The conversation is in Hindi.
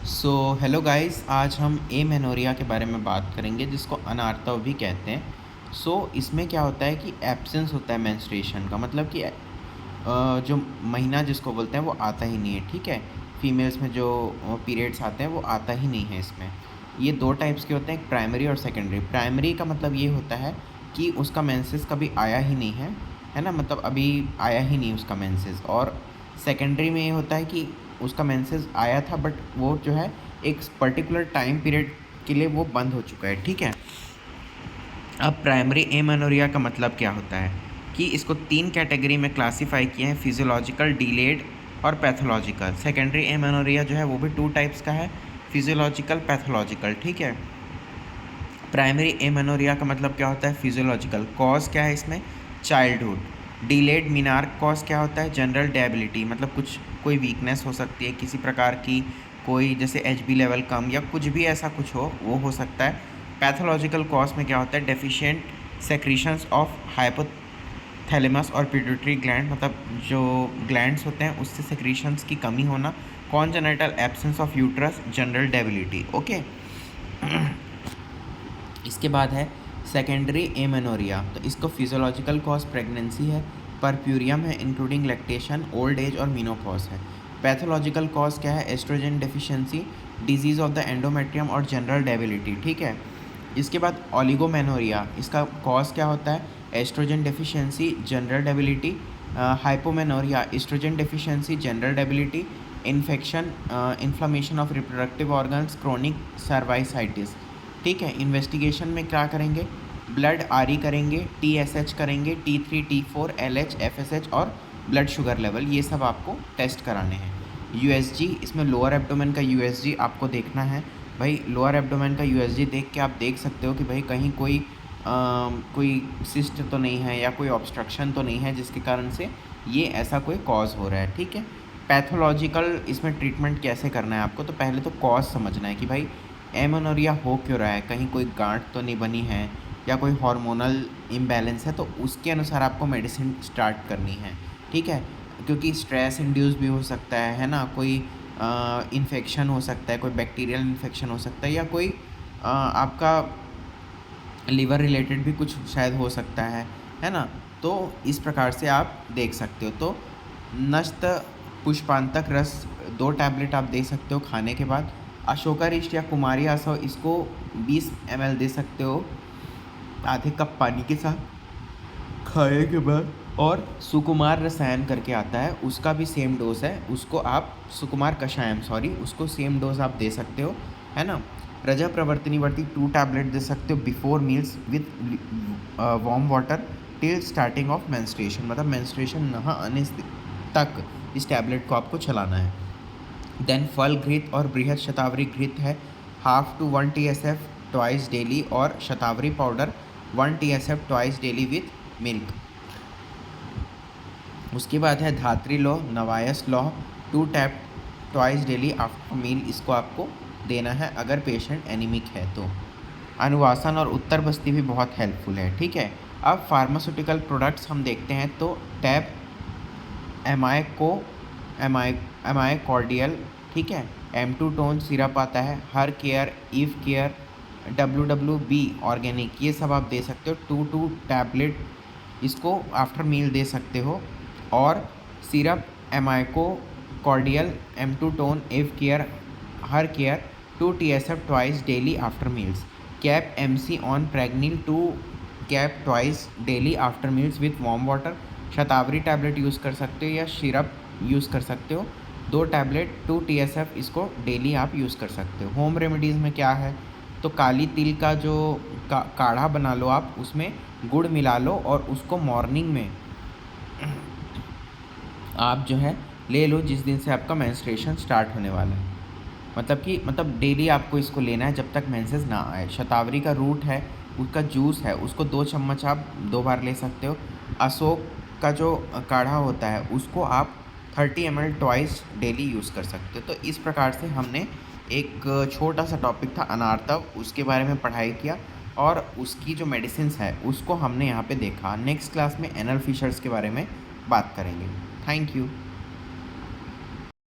सो हेलो गाइस, आज हम एमेनोरिया के बारे में बात करेंगे जिसको अनार्तव भी कहते हैं। इसमें क्या होता है कि एब्सेंस होता है मेंस्ट्रुएशन का, मतलब कि जो महीना जिसको बोलते हैं वो आता ही नहीं है। ठीक है, फीमेल्स में जो पीरियड्स आते हैं वो आता ही नहीं है इसमें। ये दो टाइप्स के होते हैं, एक प्राइमरी और सेकेंडरी। प्राइमरी का मतलब ये होता है कि उसका मेंसेस कभी आया ही नहीं है ना, मतलब अभी आया ही नहीं उसका मेंसेस। और सेकेंडरी में ये होता है कि उसका मेंसेस आया था बट वो जो है एक पर्टिकुलर टाइम पीरियड के लिए वो बंद हो चुका है। ठीक है, अब प्राइमरी एमेनोरिया का मतलब क्या होता है कि इसको तीन कैटेगरी में क्लासीफाई किए हैं, फिजियोलॉजिकल, डिलेड और पैथोलॉजिकल। सेकेंडरी एमेनोरिया जो है वो भी टू टाइप्स का है, फिजियोलॉजिकल, पैथोलॉजिकल। ठीक है, प्राइमरी एमेनोरिया का मतलब क्या होता है, फिजियोलॉजिकल। कॉज क्या है इसमें, चाइल्डहुड। डिलेड मीनार्क कॉज क्या होता है, जनरल डिएबिलिटी, मतलब कुछ कोई वीकनेस हो सकती है किसी प्रकार की, कोई जैसे एचबी लेवल कम या कुछ भी ऐसा कुछ हो वो हो सकता है। पैथोलॉजिकल कॉज में क्या होता है, डेफिशिएंट सेक्रीशंस ऑफ हाइपोथैलेमस और पिट्यूटरी ग्लैंड, मतलब जो ग्लैंड्स होते हैं उससे सेक्रीशंस की कमी होना। Congenital absence of uterus, general debility. Okay, इसके बाद है सेकेंडरी एमेनोरिया। तो इसको फिजियोलॉजिकल कॉज प्रेगनेंसी है, परप्यूरियम है इंक्लूडिंग लैक्टेशन, ओल्ड एज और मीनोपॉज है। पैथोलॉजिकल कॉज क्या है, oestrogen deficiency, disease of the endometrium और जनरल डेबिलिटी। ठीक है, इसके बाद ओलिगोमेनोरिया, इसका कॉज क्या होता है, oestrogen deficiency, general debility. Hypomenorrhea, estrogen deficiency, general debility, infection, inflammation of reproductive organs, chronic cervicitis. ठीक है, इन्वेस्टिगेशन में क्या करेंगे, ब्लड आरई करेंगे, टीएसएच करेंगे, T3 T4 LH FSH और ब्लड शुगर लेवल, ये सब आपको टेस्ट कराने हैं। यूएसजी, इसमें लोअर एब्डोमेन का यूएसजी आपको देखना है। भाई लोअर एब्डोमेन का यूएसजी देख के आप देख सकते हो कि भाई कहीं कोई सिस्ट तो नहीं है या कोई ऑब्स्ट्रक्शन तो नहीं है जिसके कारण से ये ऐसा कोई कॉज हो रहा है। ठीक है, पैथोलॉजिकल इसमें ट्रीटमेंट कैसे करना है आपको, तो पहले तो कॉज समझना है कि भाई एमेनोरिया हो क्यों रहा है, कहीं कोई गांठ तो नहीं बनी है या कोई हार्मोनल इम्बैलेंस है, तो उसके अनुसार आपको मेडिसिन स्टार्ट करनी है। ठीक है, क्योंकि स्ट्रेस इंड्यूस भी हो सकता है ना, कोई इन्फेक्शन हो सकता है, कोई बैक्टीरियल इन्फेक्शन हो सकता है, या कोई आपका लिवर रिलेटेड भी कुछ शायद हो सकता है ना। तो इस प्रकार से आप देख सकते हो। तो नस्त पुष्पांतक रस 2 टैबलेट आप दे सकते हो खाने के बाद। अशोकारिष्ट या कुमारी आसव, इसको 20 ml दे सकते हो आधे कप पानी के साथ खाने के बाद। और सुकुमार रसायन करके आता है, उसका भी सेम डोज है, उसको आप सुकुमार कषायम उसको सेम डोज आप दे सकते हो, है ना। रजा प्रवर्तनीवर्ती 2 टैबलेट दे सकते हो before meals with warm water till starting of menstruation, मतलब मेंस्ट्रुएशन नहा आने तक इस टैबलेट को आपको चलाना है। देन फल घृत और बृहद शतावरी घृत है, 1/2 to 1 TSF ट्वाइस डेली, और shatavari powder 1 TSF twice daily with milk. उसके बाद है धात्री लौ, नवायस लौ, 2 tab twice daily after meal, इसको आपको देना है अगर पेशेंट एनीमिक है तो। अनुवासन और उत्तर बस्ती भी बहुत हेल्पफुल है। ठीक है, अब फार्मास्यूटिकल प्रोडक्ट्स हम देखते हैं तो टैब एम आई कॉर्डियल, ठीक है, M2 टोन सिरप आता है, her care, Eve care, WWB organic, ये सब आप दे सकते हो। 2 टैबलेट इसको आफ्टर मील दे सकते हो। और सिरप एमाइको cordial, M2 tone, Eve care, her care, 2 TSF twice daily after meals. Cap MC ऑन प्रेग्निल, 2 cap twice daily after meals with warm water. Shatavari tablet use कर सकते हो या सिरप यूज़ कर सकते हो, 2 टैबलेट 2 TSF, इसको डेली आप यूज़ कर सकते हो। होम रेमेडीज़ में क्या है, तो काली तिल का जो काढ़ा बना लो आप, उसमें गुड़ मिला लो और उसको मॉर्निंग में आप जो है ले लो जिस दिन से आपका मेंस्ट्रुएशन स्टार्ट होने वाला है। मतलब डेली आपको इसको लेना है जब तक मेंसेस ना आए। शतावरी का रूट है, उसका जूस है, उसको 2 चम्मच आप 2 बार ले सकते हो। अशोक का जो काढ़ा होता है उसको आप 30 ml ट्वाइस डेली यूज़ कर सकते हो। तो इस प्रकार से हमने एक छोटा सा टॉपिक था अनार्तव, उसके बारे में पढ़ाई किया और उसकी जो मेडिसिन्स है उसको हमने यहाँ पे देखा। नेक्स्ट क्लास में एनल फिशर्स के बारे में बात करेंगे। Thank you.